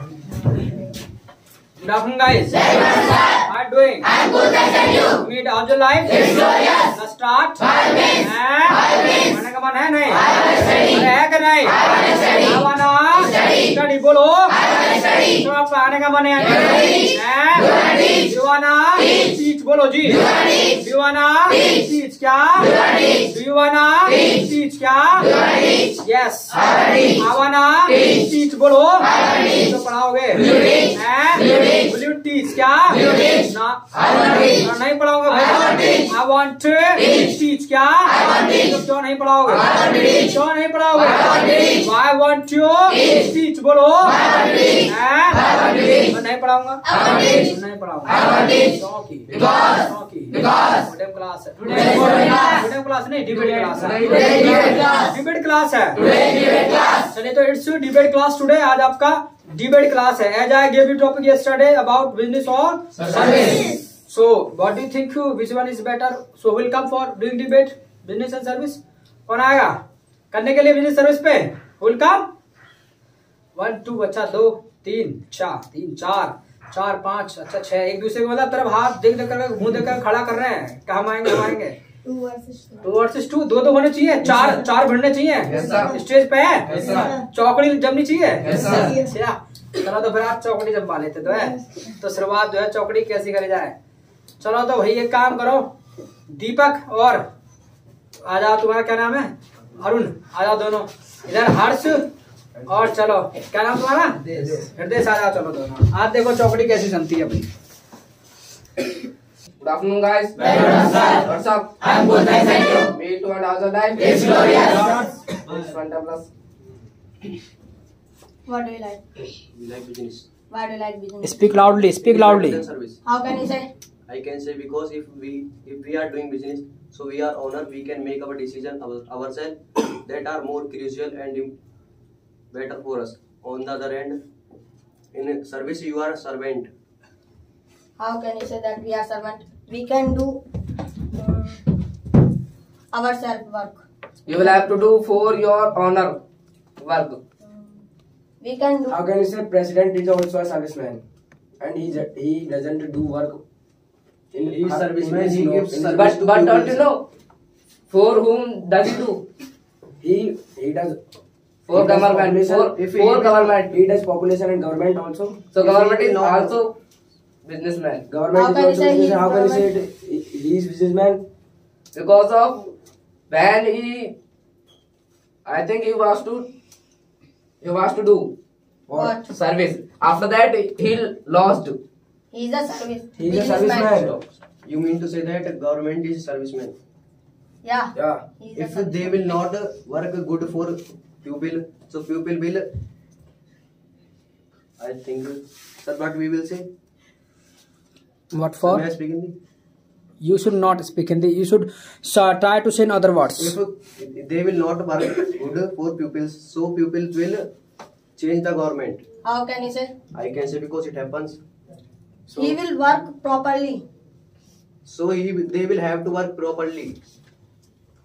Good afternoon, guys. How are you doing? I'm good, thank you. Meet all your life. It's glorious. Let's start. पढ़ने का मन है नहीं? अरे है कि नहीं? आवाना स्टडी बोलो। तो आप पढ़ने का मन है? दीवाना टीच बोलो जी। दीवाना टीच क्या? दीवाना टीच क्या? यस। आवाना टीच बोलो। तो पढ़ाओगे? Will you teach क्या? ना नहीं पढ़ाओगे भाई। I want to teach क्या? तो क्यों नहीं पढ़ाओगे? क्यों नहीं पढ़ाओगे? I want to teach बोलो। नहीं पढ़ाऊंगा। नहीं पढ़ाऊंगा। क्योंकि क्लास है। क्लास नहीं डिबेट क्लास है। डिबेट क्लास है। चलिए तो इट्स डिबेट क्लास टुडे। आज आपका डिबेट क्लास है। As I gave you topic yesterday about business or service. So what do you think? Which one is better? So we'll come for doing debate, business and service. कौन आएगा करने के लिए business service पे? Will come? 1 2 अच्छा 2 3 4 3 4 4 5 अच्छा 6 एक दूसरे को मतलब तरफ हाथ देख देख कर मुंह देख कर खड़ा कर रहे हैं। क्या हम आएंगे? हम आएंगे 2 वर्सेस 2 दो होने चाहिए। चार भिड़ने चाहिए। स्टेज पे है। चौकड़ी जमनी चाहिए। चलो तो फिर आप चौकड़ी जमा लेते तो है। तो शुरुआत जो है चौकड़ी कैसी करी जाए। चलो तो भाई एक काम करो, दीपक और आ जाओ। तुम्हारा क्या नाम है? अरुण। आ जाओ दोनों इधर। हर्ष और चलो क्या नाम तुम्हारा? हृदय। आ जाओ चलो दोनों। आज देखो चौकड़ी कैसी जमती है भाई। Good afternoon, guys. What's up? I'm good, thank you. Me too, and how's your life? It's glorious. It's fantabulous. What do you like? We like business. Why do you like business? Speak loudly. Speak loudly. Service. How can you say? I can say because if we are doing business, so we are owner, we can make our decision ourselves that are more crucial and better for us. On the other hand, in service you are a servant. How can you say that we are servant? We can do ourselves work. You will have to do for your honor work. We can do. How can you say president is also a serviceman and he doesn't do work in He is serviceman, he gives service. But don't you know for whom does he do? he does For government. For government. He does population and government also. So government is also businessman. Government How is can you also say he is businessman. How can you say government? he is businessman? Because of when I think he was to do What? service. After that he lost. He is a service. He is a businessman. serviceman. You mean to say that government is serviceman? Yeah. Yeah. He is a If service. they will not work good for pupil, so pupil will. I think, sir, what we will say? What for? May I speak Hindi? You should not speak Hindi. You should try to say in other words. If they will not work good for pupils, so pupils will change the government. How can you say? I can say because it happens. So, He will work properly. so they will have to work properly.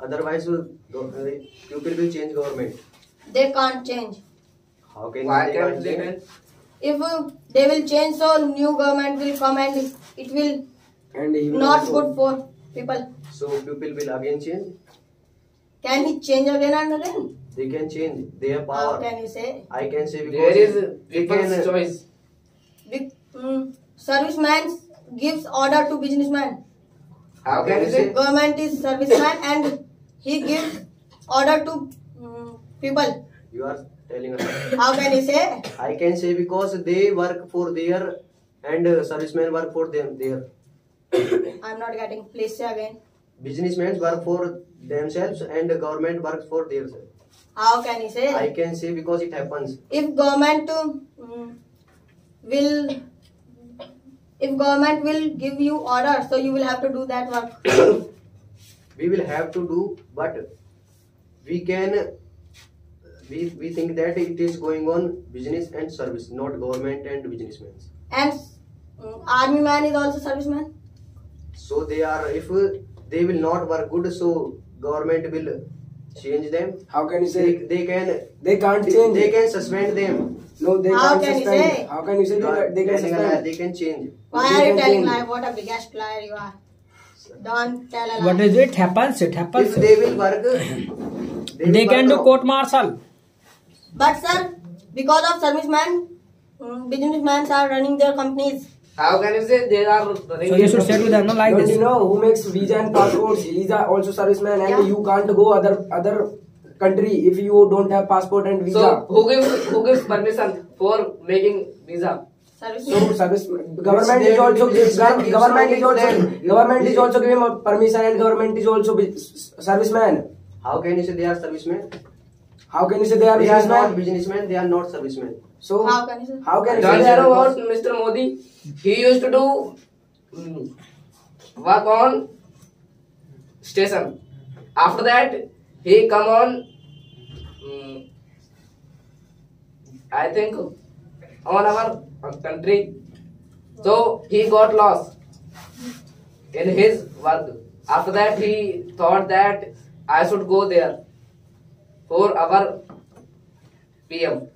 Otherwise, pupil will change government. They can't change. How can Why they can't can't they? change? If they will change, so new government will come and it will And he will not also, good for people. So pupil will again change. Can he change again and again? They can change. They have How power. can you say? I can say because There is they people's can. choice. Serviceman gives order to businessman. How can you say? Government is serviceman and he gives order to people. You are telling us. How can you say? I can say because they work for their and servicemen work for them. Their I'm not getting. Please say again. businessmen work for themselves and government works for themselves. How can you say? I can say because it happens. If government will give you order, so you will have to do that work. We will have to do, but we can. We think that it is going on business and service, not government and businessmen. And army man is also serviceman. So they are. If they will not work good, so government will change them. how can you say They can. they can't change? They can suspend them. No, they How can't can you suspend. say? How can you say they can suspend? They can change. Why They are you can telling change. lie? What a biggest liar you are. Don't tell a lie. What is it? Happens. It happens. If they will work, They can do court martial. But sir, because of servicemen, businessmen are running their companies. How can you say they are running? So you should say to them, no, like Don't this. you know who makes visa and passports? He's also serviceman, and Yeah. you can't go other country if you don't have passport and visa. So who gives permission for making visa? Servicemen. So service government is also government is also giving permission, and government is also serviceman. How can you say they are servicemen? How can you say they are They are not businessman? businessmen. They are not servicemen. So How can you say? how can you Don't say you that? know about Mr. Modi? He used to do work on station. After that, he come on. I think on our country. So he got lost in his work. After that, he thought that I should go there for our PM.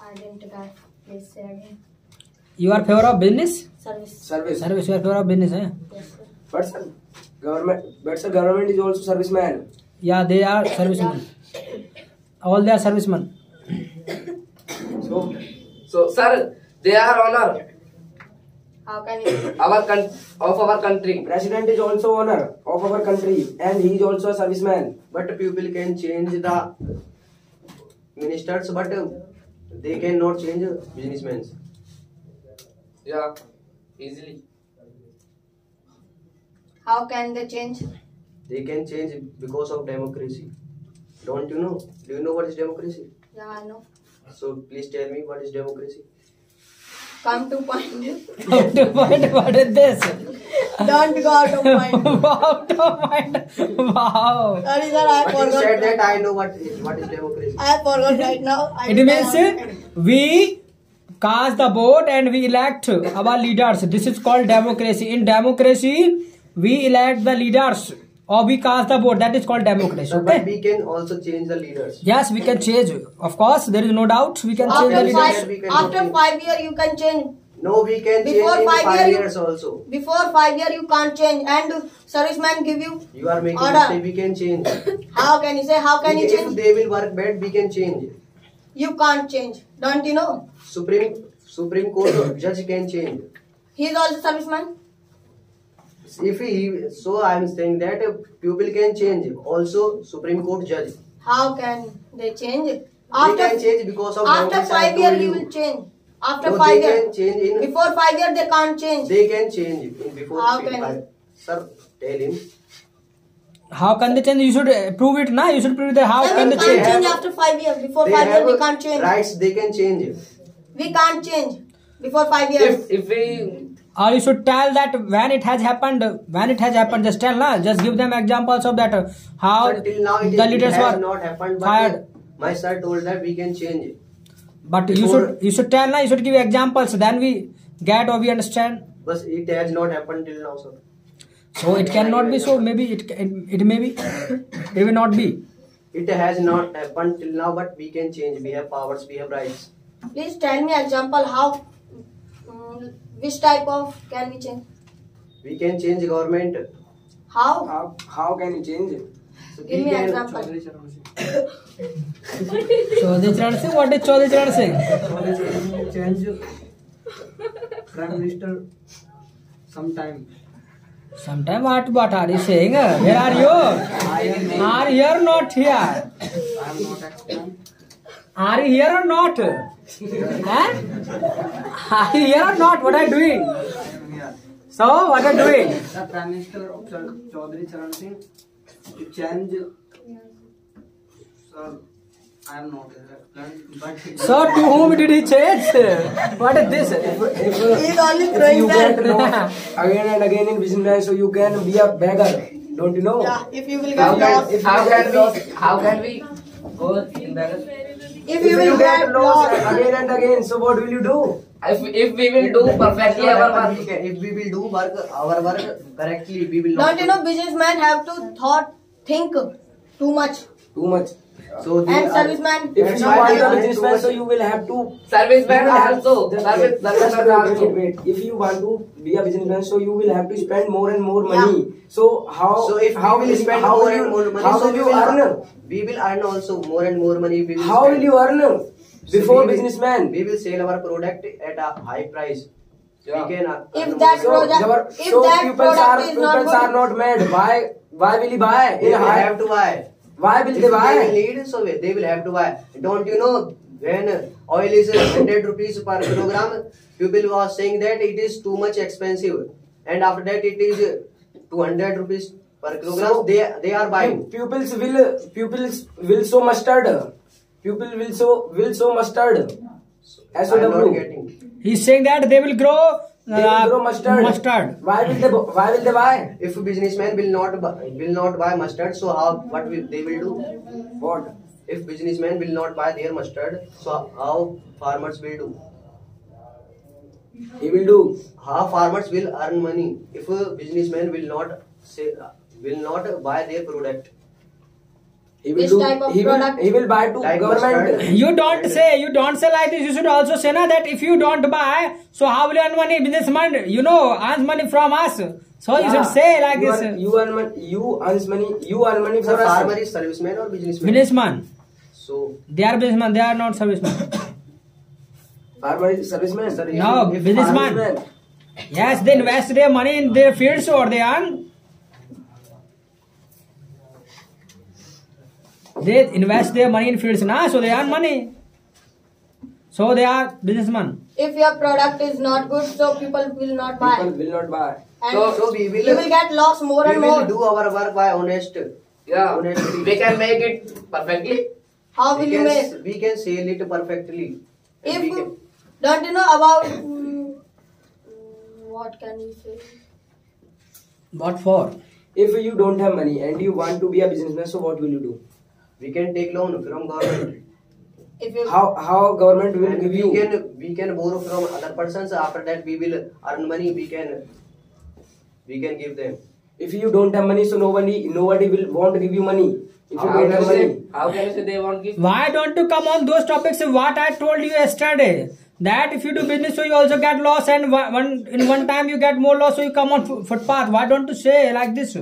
I didn't get. Please say again. You are favor of business? Service. Service. Service. You are favor of business, eh? Yes, sir. But government is also serviceman. Yeah, they are servicemen. All they are servicemen. So, sir, they are honor How can you? of our country. President is also owner of our country, and he is also a serviceman. But people can change the ministers, but they cannot change businessmen. Yeah, easily. How can they change? They can change because of democracy. Don't you know? Do you know what is democracy? Yeah, I know. So please tell me what is democracy. Come to point. What is this? Don't go out of point. Wow, don't mind. Wow. Sorry, sir, I But you forgot. said that I know what is democracy. I forgot right now. It means we cast the vote and we elect our leaders. This is called democracy. In democracy, we elect the leaders or we cast the vote. That is called democracy. But Okay? we can also change the leaders. Yes, we can change. Of course, there is no doubt. We can change the After leaders. after 5 years you can change. No, we can Before change in 5 5 years years also. Before 5 years you can't change, and servicemen give you. You are making Order. mistake. We can change. How can you say? How can you If change? they will work bad, we can change. You can't change. Don't you know? Supreme Court judge can change. He is also serviceman. If he, so I am saying that people can change. Also, Supreme Court judge. How can they change? They can change because of after democracy, I 5 years told he you. will change. After No, 5 they years. can change in. Before 5 years they can't change. They can change in before. How can 5. Sir, tell him. How can they change? You should prove it, na? You should prove that. How Sir, can we they can't change? change after 5 years. Before They 5 years we have can't change. rights. They can change. We can't change before 5 years. If we Or you should tell that when it has happened, just tell, na? Just give them examples of that. How Until now, it the leaders has were not happened. But fired. my sir told that we can change it. But you should tell, na? You should give examples. Then we get or we understand. But it has not happened till now, sir. So it cannot be. So maybe it may be. It will not be. It has not happened till now, but we can change. We have powers. We have rights. Please tell me example how, which type of can we change? We can change government. How? How can you change it? So Give we me can- example. Chaudhary Charan Singh, what is Chaudhary Charan Singh? Change Prime Minister sometime. Sometime what are you saying? Where are you? Are you here or not here? I am not explain. Are you here or not? Huh? Are you here or not? What are you doing? So what are you doing? The Prime Minister of Chaudhary Charan Singh to change. Sir, I am not explain, but So to whom did he change? What is this? He is only If throwing you that. get lost again and again in business, so you can be a beggar. Don't you know? Yeah, if you will how get lost. can we go in beggar? If you will get lost. again and again, so what will you do? If we will do perfectly our work. If we will do our work correctly, we will not. Don't you know businessmen have to think too much. Too much. So they And are- serviceman. If you want a businessman, so you will have to. Serviceman also. Just Serviceman also. wait. If you want to be a businessman, so you will have to spend more and more money. So how? So if how we will spend how more will and you- more money, How so will you earn? we will earn also more and more money. We will How spend. will you earn? So Before we will- businessman. we will sell our product at a high price. Yeah. We can earn If more that money. product- if so that pupils product is not are not mad. Why will he buy? They will have to buy. Why will If they buy? will need, so they will have to buy. Don't you know when oil is 100 rupees per kilogram, people was saying that it is too much expensive, and after that it is 200 rupees per kilogram. So- They are buying. Pupils will sow mustard. Pupil will sow mustard. I'm SOW. not getting. He's saying that they will grow, They will grow mustard. mustard. Why will they buy? If businessmen will not buy mustard, so what will they will do? What? If businessmen will not buy their mustard, so how farmers will do? He will do. How farmers will earn money if a businessman will not buy their product? He will Which do. type of He product? will buy to Like government. mustard. You don't say like this. You should also say na that if you don't buy, so how will you earn money? Businessman, earns money from us. So you should say like you this. You earn money. You earn money So for us. farmer is serviceman or businessman? Businessman. So They are businessman. They are not serviceman. Farmer is serviceman. Sir, No, if businessman. Serviceman. Yes, they invest their money in their fields or they earn. They invest their money in fields, so they earn money. So they are businessman. If your product is not good, so people will not buy. People will not buy. And So we will- you will get lost more we and will more. do our work by honest. Yeah. Honestly. We can make it perfectly. How will you make? We can sell it perfectly. And we If can- don't you know about what can we say? What for? If you don't have money and you want to be a businessman, so what will you do? we can take loan from government. If you How government will And give you? we can borrow from other persons. After that we will earn money. We can give them. If you don't have money, so nobody will want to give you money. If you don't have money. How can you say they won't give? Why don't you come on those topics? What I told you yesterday, that if you do business, so you also get loss, and one time you get more loss, so you come on footpath. Why don't you say like this?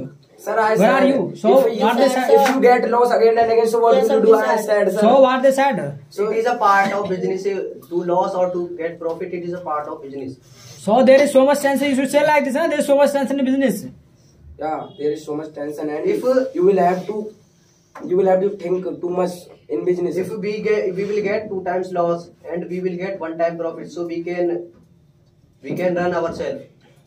Sir, I Where said, are you? So what they said? if you get loss again and again, so what Yes, will you sir, do? we I said. said, sir. So what they said? So it is a part of business. To loss or to get profit, it is a part of business. So there is so much sense. You should say like this. There is so much sense in business. Yeah, there is so much tension, and If, you will have to think too much in business. If we will get 2 times loss and we will get 1 time profit, so we can run ourselves.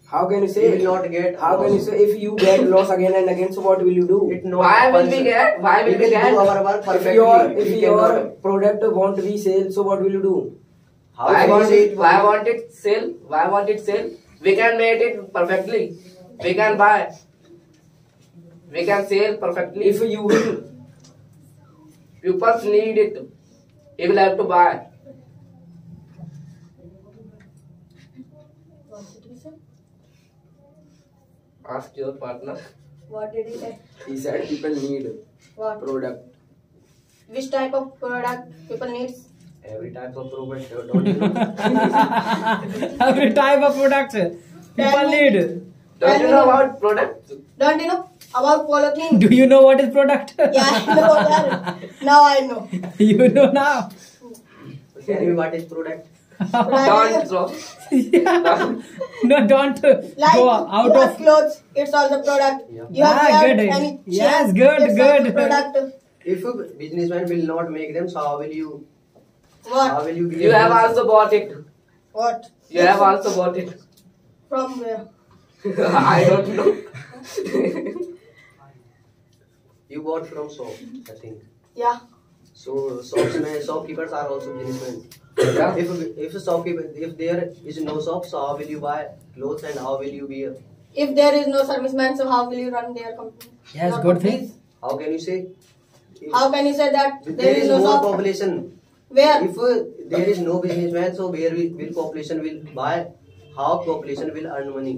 How can you say? We will not get How can you loss. say if you get loss again and again? So what will you do? It not Why will happens. we get? Why will we do get? our work If perfectly. your We cannot. product won't be sale, so what will you do? How Why can you want say it? Why want it sell? Why want it sell? We can make it perfectly. We can buy. We can sell perfectly. If you will, Pupils need it, he will have to buy. what did he say? Ask your partner. What did he say? he said people need What? product. Which type of product people needs? every type of product? Don't you know? Every type of products people need. Don't you know about product? Don't you know about polythene? Do you know what is product? Yeah, I know that. Now I know. You know now. Tell me what is product. Don't throw. No, don't Like go out your of. clothes, it's also product. Yeah. You have Ah, wear good. any Yes, chair, good, it's good. also product. If a businessman will not make them, so how will you? How What? will you? You have also bought it. What? You have also bought it. From where? I don't know. You bought from shop, I think. Yeah. So shopkeepers are also businessmen. Yeah. If a shopkeeper, if there is no shop, so how will you buy clothes and how will you wear? If there is no serviceman, so how will you run their company? Yes, Your good thing. companies? How can you say? How can you say that If there is no more shop? population. Where? If there is no businessman, so where will population will buy? How population will earn money?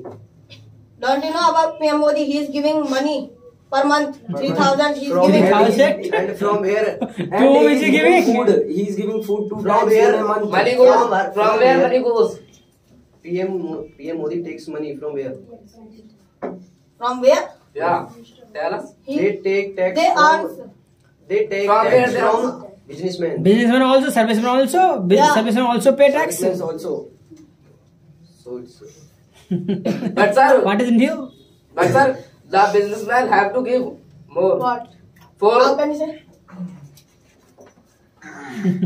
Don't you know about PM Modi? He is giving money per month 3,000 he's From giving. here, 3,000? and from here, And Two is he's giving? food. He's giving food to From dogs where? in a month. Money goes from where money goes. PM Modi takes money from where? From where? Yeah. Tell us. They take tax They from. are. They take From tax where they from businessmen. Businessman also, serviceman also, Yeah. serviceman also pay tax. Servicemen also. So it's But sir, What is new? but sir, the businessman have to give more. What? For How can you say?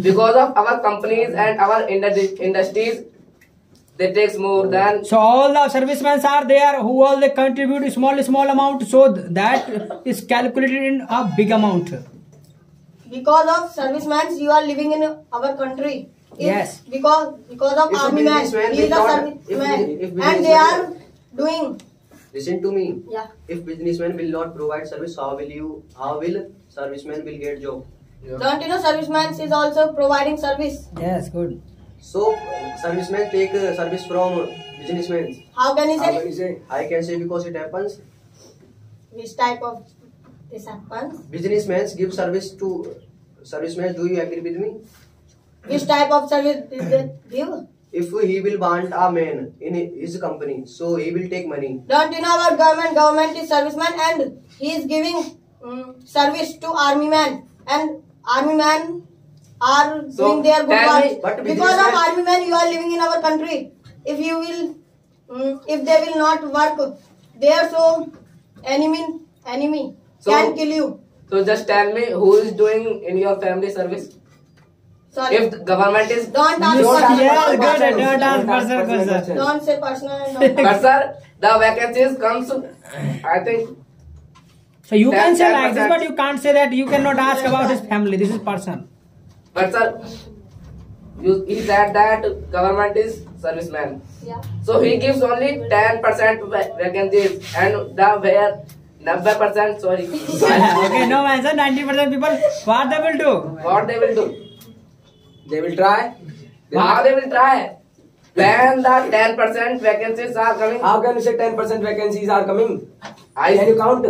because of our companies and our industries, they takes more than. So all the servicemen are there who all they contribute small amount, so that is calculated in a big amount. Because of servicemen, you are living in our country. Yes. Because of If a army man, businessman he is a will not- serviceman, if and businessman- they are doing. listen to me. Yeah. If businessmen will not provide service, how will servicemen will get job? Don't you know servicemen is also providing service? Yes, good. So servicemen take service from businessmen. How can you How say? can you say? I can say because it happens. Which type of this happens? Businessmen give service to servicemen. Do you agree with me? Which type of service did they give? If he will want a man in his company, so he will take money. Don't you know our government is serviceman and he is giving service to army man, and army man are So, doing their good tell me, work. but Because of businessman- army man you are living in our country. If you will, if they will not work there, so enemy So- can kill you. So just tell me who is doing in your family service. Sorry. If the government is. Don't ask Don't personal. Yes, ask good. questions. Don't ask Don't ask personal personal questions. questions. Don't say personal. And don't But sir, the vacancies comes. I think. So you can say 10%. like this, but you can't say that. You cannot ask about his family. This is person. But sir, he said that government is serviceman. yeah. So he gives only 10% vacancies, and the where 90%. Sorry. Okay, no answer. 90% people, what they will do? What they will do? They will try. How they will try? When the 10% vacancies are coming, How can you say 10% vacancies are coming? I Can you count?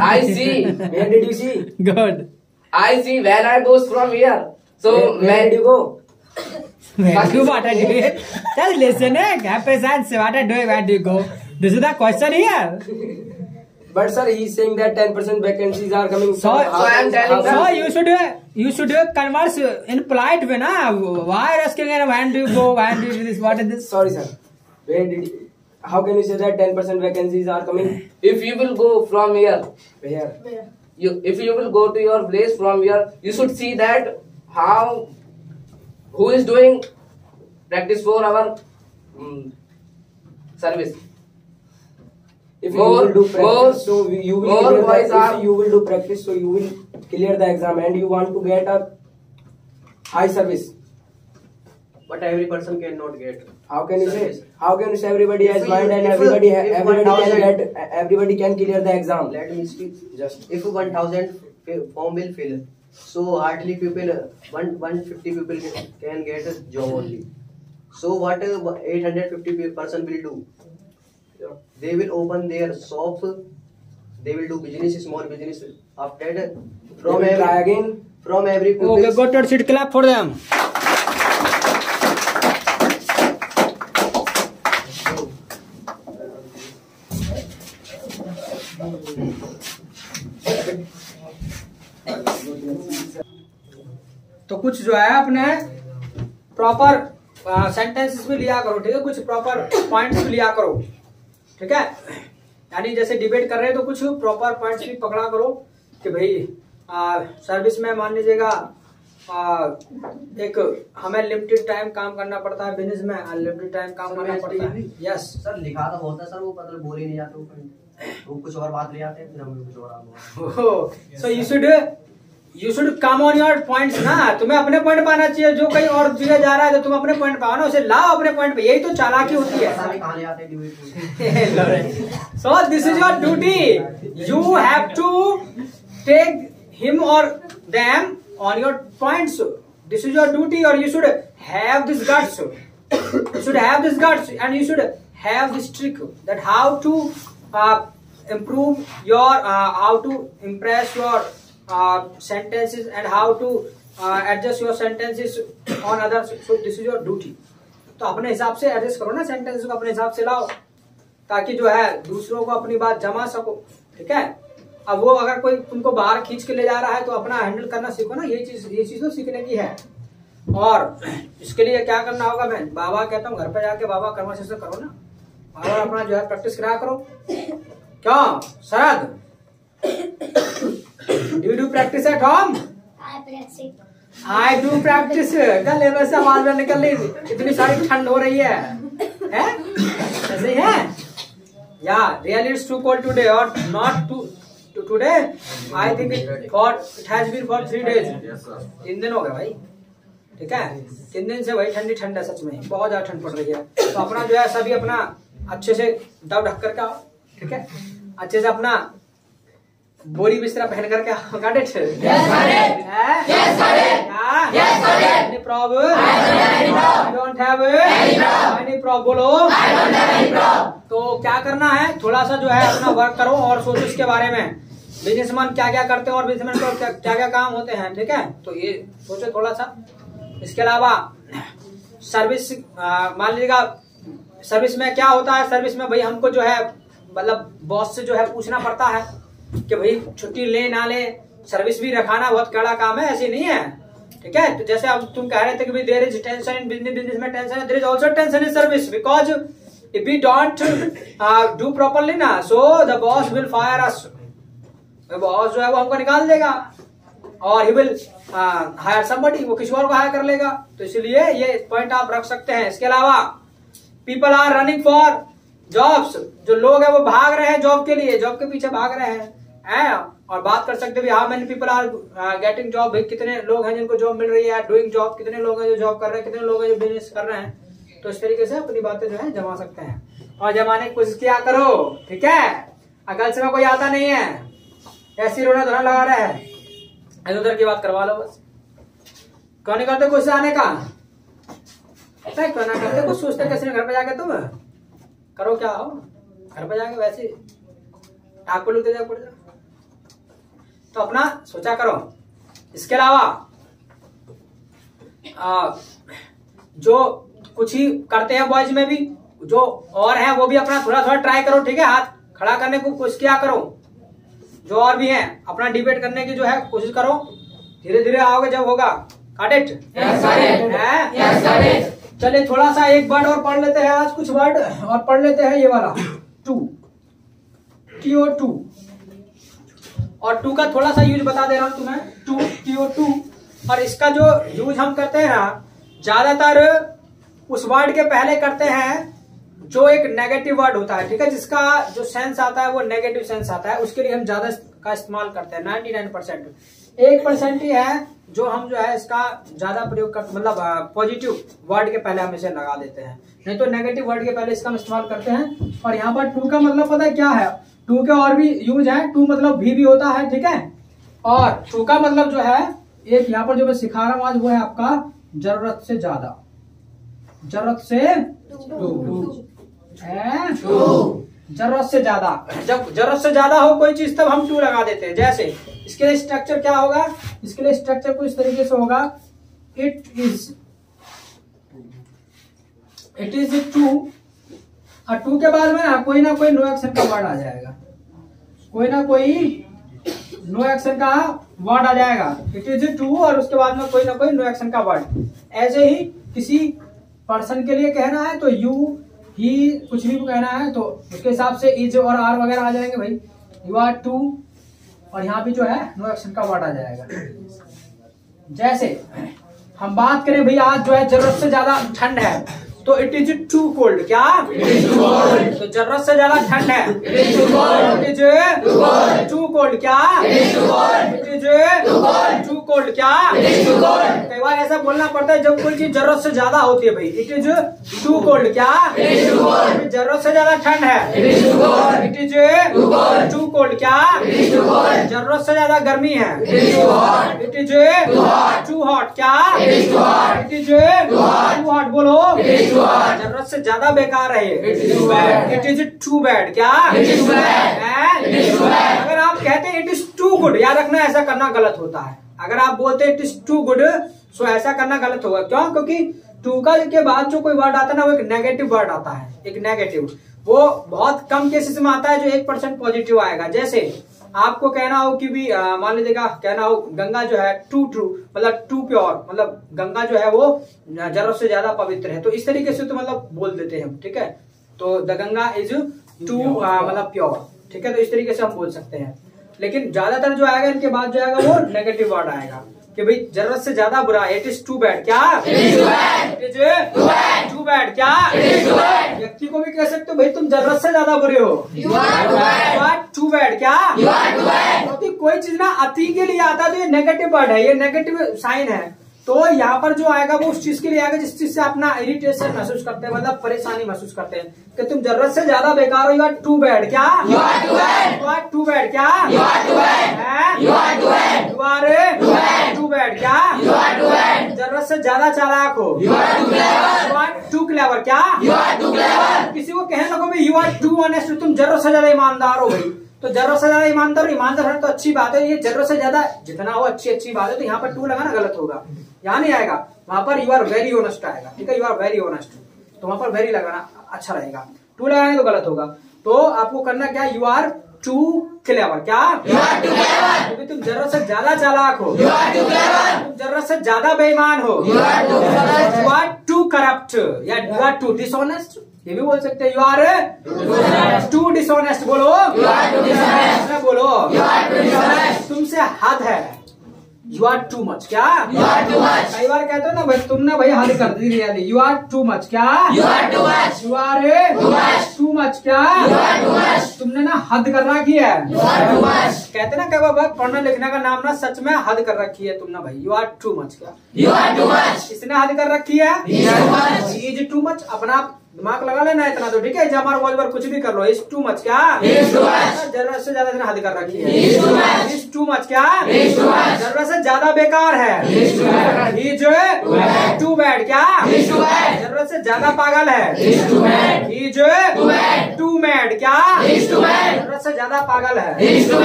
I see. Where did you see? Good. I see when I goes from here. So Where did you go? Where do what I do? Just listen, have patience. What I do? Where do you go? This is the question here. But sir, he's saying that 10% vacancies are coming. So I am telling So them. you should converse in polite way, na? Why asking when do you go? When do you do this? What is this? Sorry, sir. Where did you, how can you say that 10% vacancies are coming? If you will go from here, Where? if you will go to your place from here, you should see that who is doing practice for our service. If More- you will do practice, more- so you will more clear boys the, are- if you will do practice, so you will clear the exam and you want to get a high service. But every person cannot get. How can you say? Service. How can you say everybody has If mind and if everybody if everybody 1000 can get everybody can clear the exam? Let me speak. Just If 1,000 form will fill, so hardly people 150 people can get a job only. So what 850 person will do? They will open their shop. They will do business, small business. After that, they will try again. from every people. Okay, go to sit. Clap for them. तो कुछ जो है अपने proper sentences भी लिया करो, ठीक है? कुछ प्रॉपर पॉइंट्स भी लिया करो, ठीक है? यानी जैसे डिबेट कर रहे हैं तो कुछ प्रॉपर पॉइंट्स भी पकड़ा करो कि भाई सर्विस में मान लीजिएगा एक हमें लिमिटेड टाइम काम करना पड़ता है, बिजनेस में अनलिमिटेड टाइम काम करना पड़ता है। यस सर लिखा तो होता है सर, वो मतलब बोल ही नहीं जाते, वो कुछ और बात ले आते हैं, फिर हम लोग कुछ और so you should come on your points ना। तुम्हें अपने पॉइंट पे आना चाहिए, जो कहीं और जगह जा रहा है तो तुम अपने पॉइंट पे आओ ना, उसे लाओ अपने पॉइंट पे। यही तो चालाकी होती है। कहाँ ले आते हैं So this is your duty. You have to take him or them on your points. This is your duty, or you should have this guts. You should have this guts, and you should have this trick that how to improve your how to impress your sentences and how to adjust your sentences on others. So this is your duty. तो अपने हिसाब से adjust करो ना sentences को, अपने हिसाब से लाओ ताकि जो है दूसरों को अपनी बात जमा सको, ठीक है। अब वो अगर कोई तुमको बाहर खींच के ले जा रहा है तो अपना हैंडल करना सीखो ना, ये चीज तो सीखने की है। और इसके लिए क्या करना होगा, मैं बाबा कहता हूँ घर पे जाके बाबा कन्वर्सेशन करो ना, बाबा अपना जो है प्रैक्टिस करा करो। क्यों Sharad, do you practice at home? I do practice. गले में से आवाज में निकल रही, इतनी सारी ठंड हो रही है ऐसे ही है या really it's too cold today और not too today, I think it has been for 3 days। 3 दिन हो गए भाई, ठीक है। 3 दिन से भाई ठंडी ठंड है, सच में बहुत ज्यादा ठंड पड़ रही है। तो अपना जो है सभी अपना अच्छे से दब ढक कर के आओ, ठीक है। अच्छे से अपना बोरी बिस्तरा पहन करके आओ। Got it? Any problem? I don't have any problem. बोलो। तो क्या करना है, थोड़ा सा जो है अपना वर्क करो और सोचो इसके बारे में, बिजनेसमैन क्या क्या करते हैं और बिजनेसमैन को क्या क्या काम होते हैं, ठीक है। तो ये सोचो थोड़ा सा। इसके अलावा सर्विस, मान लीजिएगा सर्विस में क्या होता है, सर्विस में भाई हमको जो है मतलब बॉस से जो है पूछना पड़ता है कि भाई छुट्टी ले ना ले, सर्विस भी रखाना बहुत कड़ा काम है, ऐसे नहीं है, ठीक है। तो जैसे अब तुम कह रहे थे कि भाई there is tension in business, business में टेंशन है, there is also tension in service, because if we don't do properly ना, so the boss will fire us. Boss जो है वो हमको निकाल देगा और ही विल हायर समबडी, वो किसी और को हायर कर लेगा। तो इसलिए ये पॉइंट आप रख सकते हैं। इसके अलावा people are running for jobs, जो लोग हैं वो भाग रहे हैं जॉब के लिए, जॉब के पीछे भाग रहे हैं। और बात कर सकते हैं how many people are getting job, कितने लोग हैं जिनको जॉब मिल रही है, डूइंग जॉब, कितने लोग हैं जो जॉब कर रहे हैं, कितने लोग हैं जो बिजनेस कर रहे हैं। तो इस तरीके से अपनी बातें जो है जमा सकते हैं और जमाने की कोशिश किया करो, ठीक है। अकल से में कोई आता नहीं है, ऐसी रोना धोना लगा रहा है, इधर उधर की बात करवा लो बस। क्यों नहीं करते कुछ आने का, क्यों ना करते कुछ, सोचते कैसे घर पे जाके तुम करो क्या हो, घर पे जाके वैसे आग को लूटे जा पड़ जाओ। तो अपना सोचा करो। इसके अलावा जो कुछ ही करते हैं बॉयज में भी, जो और है वो भी अपना थोड़ा थोड़ा ट्राई करो, ठीक है। हाथ खड़ा करने को कोशिश किया करो। जो और भी है अपना डिबेट करने की जो है कोशिश करो, धीरे धीरे आओगे जब होगा। Got it? चलिए थोड़ा सा एक वर्ड और पढ़ लेते हैं आज, कुछ वर्ड और पढ़ लेते हैं। ये वाला टू, TO2, और टू का थोड़ा सा यूज बता दे रहा हूं तुम्हें। टू, TO2, और इसका जो यूज हम करते हैं ना, ज्यादातर उस वर्ड के पहले करते हैं जो एक नेगेटिव वर्ड होता है, ठीक है, जिसका जो सेंस आता है वो नेगेटिव सेंस आता है, उसके लिए हम ज्यादा का इस्तेमाल करते हैं। 99%, 1% ही है जो हम जो है इसका ज्यादा प्रयोग करते, मतलब पॉजिटिव वर्ड के पहले हम इसे लगा देते हैं, नहीं तो नेगेटिव वर्ड के पहले इसका हम इस्तेमाल करते हैं। और यहाँ पर टू का मतलब पता है क्या है, टू के और भी यूज है। टू मतलब भी होता है, ठीक है। और टू का मतलब जो है, एक यहाँ पर जो मैं सिखा रहा हूँ आज, वो है आपका जरूरत से ज्यादा, जरूरत से जरूरत से ज्यादा। जब जरूरत से ज्यादा हो कोई चीज तब हम टू लगा देते हैं। जैसे इसके लिए स्ट्रक्चर क्या होगा, इसके लिए स्ट्रक्चर कुछ तरीके से होगा, इट इज टू, और टू के बाद में ना कोई नो एक्शन का वर्ड आ जाएगा, कोई ना कोई नो एक्शन का वर्ड आ जाएगा। इट इज टू और उसके बाद में कोई ना कोई नो एक्शन का वर्ड। ऐसे ही किसी पर्सन के लिए कहना है तो यू, ही, कुछ भी कहना है तो उसके हिसाब से इज और आर वगैरह आ जाएंगे भाई। यू आर टू, और यहाँ भी जो है नो एक्शन का वर्ड आ जाएगा। जैसे हम बात करें भाई आज जो है जरूरत से ज्यादा ठंड है, तो इट इज टू कोल्ड। क्या? तो जरूरत से ज्यादा ठंड है, इट इज टू कोल्ड। क्या? It is too cold. क्या? कई बार ऐसा बोलना पड़ता है जब कोई चीज जरूरत से ज्यादा होती है भाई, इट इज टू कोल्ड। क्या? जरूरत से ज्यादा ठंड है, इट इज टू कोल्ड। क्या? जरूरत से ज्यादा गर्मी है, इट इज टू हॉट। क्या? It is too hot. बोलो, जरूरत से ज्यादा बेकार है ये। It is too bad. क्या? अगर आप कहते हैं इट इज टू गुड, याद रखना ऐसा करना गलत होता है। अगर आप बोलते हैं इट इज टू गुड, सो ऐसा करना गलत होगा। क्यों? क्योंकि टू का के बाद जो कोई वर्ड आता है ना, वो एक नेगेटिव वर्ड आता है, एक नेगेटिव। वो बहुत कम केसेस में आता है जो 1% पॉजिटिव आएगा। जैसे आपको कहना हो कि भी मान लीजिएगा, कहना हो गंगा जो है टू ट्रू, मतलब टू प्योर, मतलब गंगा जो है वो जरूरत से ज्यादा पवित्र है। तो इस तरीके से तो मतलब बोल देते हैं हम, ठीक है। तो द गंगा इज टू मतलब प्योर, ठीक है। तो इस तरीके से हम बोल सकते हैं। लेकिन ज्यादातर जो आएगा इनके बाद जो आएगा वो नेगेटिव वर्ड आएगा कि भाई जरूरत से ज्यादा बुरा। It is too bad. क्या? It is too bad. क्या? व्यक्ति को भी कह सकते हो भाई तुम जरूरत से ज्यादा बुरे हो, यू आर टू बैड। क्या? क्योंकि कोई चीज ना अति के लिए आता है तो ये नेगेटिव वर्ड है, ये नेगेटिव साइन है। तो यहाँ पर जो आएगा वो उस चीज के लिए आएगा जिस चीज से अपना इरिटेशन महसूस करते हैं, मतलब परेशानी महसूस करते हैं कि तुम जरूरत से ज्यादा बेकार हो, यू आर टू बैड। क्या? You are too bad. क्या? You are too bad. क्या? जरूरत से ज्यादा चालाक हो, यू आर टू क्लेवर। क्या? किसी को कहने लगो भाई यू आर टू ऑनेस्ट, तुम जरूरत से ज्यादा ईमानदार हो भाई। तो जरूरत से ज्यादा ईमानदार है तो अच्छी बात है, ये जरूरत से ज्यादा जितना हो अच्छी बात है। तो यहाँ पर टू लगाना गलत होगा, यहाँ नहीं आएगा, वहां पर यू आर वेरी ऑनेस्ट आएगा, ठीक है। यू आर वेरी ऑनेस्ट, तो वहां पर वेरी लगाना अच्छा रहेगा। टू लगाएंगे तो गलत होगा। तो आपको करना क्या? You are too clever. क्या? क्योंकि तुम जरूरत से ज्यादा चालाक हो, तुम जरूरत से ज्यादा बेईमान हो, यू आर टू करप्ट या यू आर टू डिसऑनेस्ट, ये भी बोल सकते हैं। You are too dishonest. बोलो बोलो, तुमसे हद है, यू आर टू मच। क्या? कई बार कहते हो ना भाई तुमने भाई हद कर दी really, you are too much. क्या? You are too much. क्या? तुमने ना हद कर रखी है। कहते ना कई बार पढ़ने लिखने का नाम ना सच में हद कर रखी है तुमने भाई, यू आर टू मच। क्या? इसने हद कर रखी है, इज टू मच। अपना दिमाग लगा लेना इतना तो, ठीक है। जब हमारा वॉइस पर कुछ भी कर लो, इज टू मच। क्या? जरूरत से ज्यादा हद कर रखी है, इज टू मच। क्या? जरूरत से ज्यादा बेकार है, इज टू बैड। क्या? जरूरत से ज्यादा पागल है, इज टू मैड। क्या? जरूरत से ज्यादा पागल है, इज टू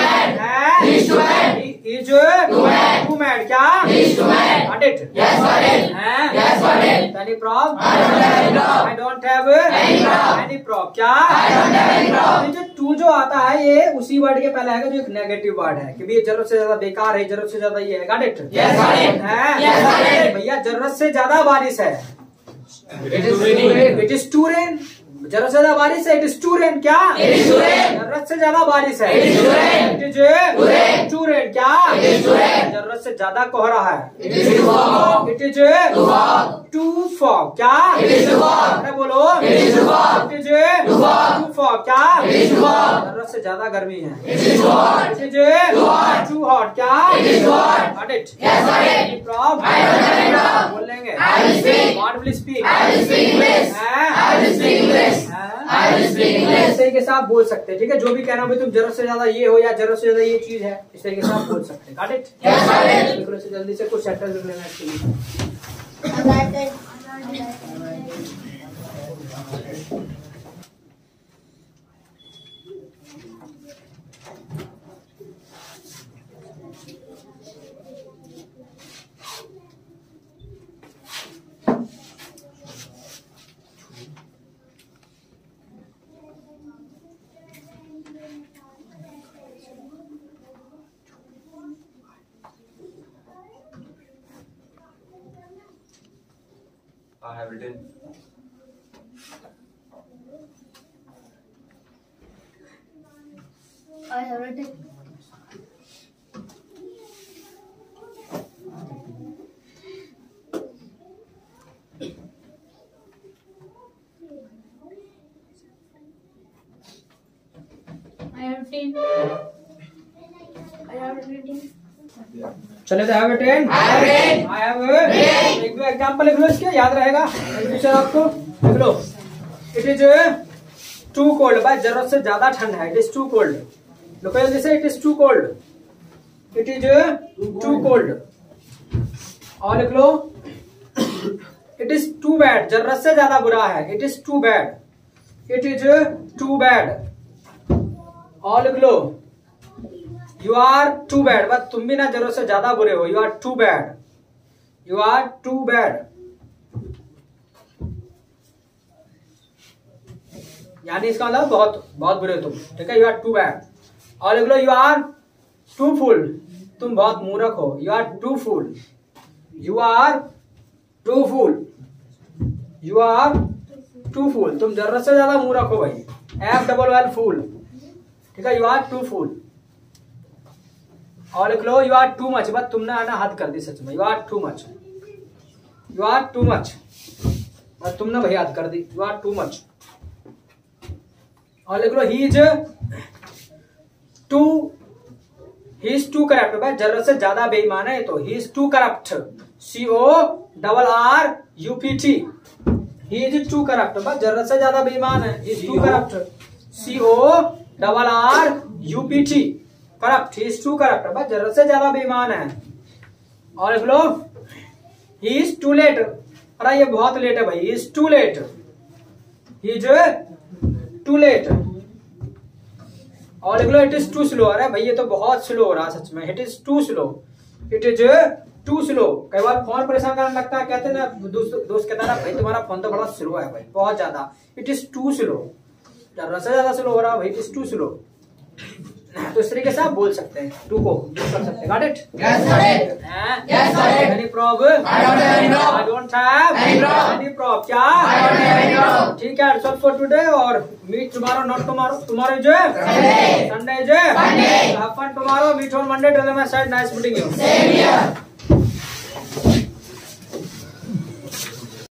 मैड। क्या? Got it? Yes, got it. Yes, got it. Any problem? I don't have any problem. क्या? I don't have any problem. जो टू जो आता है ये उसी वर्ड के पहले आएगा जो एक नेगेटिव वर्ड है कि भैया जरूरत से ज्यादा बेकार है, जरूरत से ज्यादा ये है। Got it? Yes, got it. Yes, got it. भैया जरूरत से ज्यादा बारिश है, it is too rain. जरूरत से ज्यादा बारिश है, इट इज टू रेन। क्या? जरूरत से ज्यादा बारिश है, इट इज टू रेन। क्या? जरूरत से ज्यादा कोहरा है, इट इज टू फॉग। क्या? अरे बोलो, इट इज टू फॉग। क्या? जरूरत से ज्यादा गर्मी है, इट इज टू हॉट। क्या? Got it? बोल लेंगे व्हाट विल स्पीक, इस तरीके से आप बोल सकते हैं, ठीक है। जो भी कहना हो तुम जरूरत से ज्यादा ये हो या जरूरत से ज्यादा ये चीज है, इस तरीके से आप बोल सकते हैं। Got it? जल्दी से कुछ सेंटेंस लिख लेना इसके लिए। I have written. I have written. चले तो टेन एक दो एग्जाम्पल लिख लो इसके, याद रहेगा फ्यूचर आपको। लिख लो इट इज टू कोल्ड, भाई जरूरत से ज्यादा ठंड है, इट इज टू कोल्ड। लोग जैसे it is too cold, it is too cold. और लिख लो इट इज टू बैड, जरूरत से ज्यादा बुरा है। It is too bad, it is too bad. और लिख लो यू आर टू बैड, बस तुम भी ना जरूरत से ज्यादा बुरे हो। You are too bad, you are too bad, यानी इसका मतलब बहुत बहुत बुरे हो तुम, ठीक है। You are too bad. और लिख लो यू आर टू फुल, तुम बहुत मूर्ख हो। You are too fool, you are too fool, you are too fool, तुम जरूरत से ज्यादा मूर्ख हो भाई। FLL फूल, ठीक है। You are too fool. और लिख लो यू आर टू मच, बस तुमने आना हद कर दी सच में। You are too much, you are too much, बस तुमने भाई हद कर दी। You are too much. और लिख लो ही इज टू करप्ट, भाई जरूरत से ज्यादा बेईमान है तो। He is too corrupt, CORRUPT, he is too corrupt, बस जरूरत से ज्यादा बेईमान है। ही is too corrupt, CORRUPT, corrupt, he is too corrupt, बस जरूरत से ज्यादा बेईमान है। और लिख लो ही इज टू लेट, अरे ये बहुत लेट है भाई। He is too late, he is too late. और लिख लो इट इज टू स्लो, अरे भाई ये तो बहुत स्लो हो रहा है सच में। It is too slow, it is too slow. कई बार फोन परेशान करने लगता है, कहते हैं ना दोस्त कहता है भाई तुम्हारा फोन तो बड़ा स्लो है भाई, बहुत ज्यादा। इट इज टू स्लो, ज्यादा से ज्यादा स्लो हो रहा है भाई। It is too slow. तो इस तरीके से आप बोल सकते हैं टू को यूज कर सकते हैं। Got it? Yes, got it. Yes, got it. Any problem? I don't have any problem. I don't have Any problem. any problem. क्या? I don't have any problem. ठीक है, that's all for today और meet tomorrow, not tomorrow. Tomorrow is Sunday. Sunday is Monday. Have fun tomorrow. Meet on Monday. Tell them I said nice meeting you. Same here.